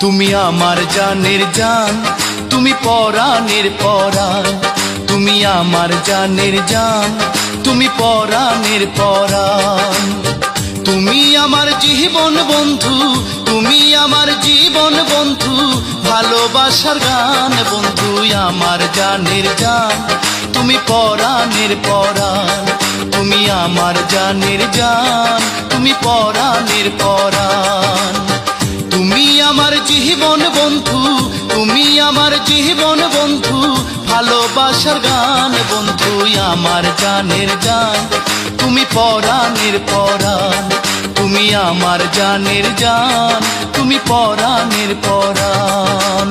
তুমি আমার জানের জান, তুমি পরাণের পরাণ। তুমি আমার জানের জান, তুমি পরাণের পরাণ। তুমি আমার জীবন বন্ধু, তুমি আমার জীবন বন্ধু, ভালোবাসার গান বন্ধু আমার জানের জান, তুমি পরাণের পরাণ। তুমি আমার জানের জান, তুমি পরাণের পরাণ। তুমি আমার জীবন বন্ধু, তুমি আমার জীবন বন্ধু, ভালোবাসার গান বন্ধু আমার জানের জান, তুমি পরাণের পরাণ। তুমি আমার জানের জান, তুমি পরাণের পরাণ।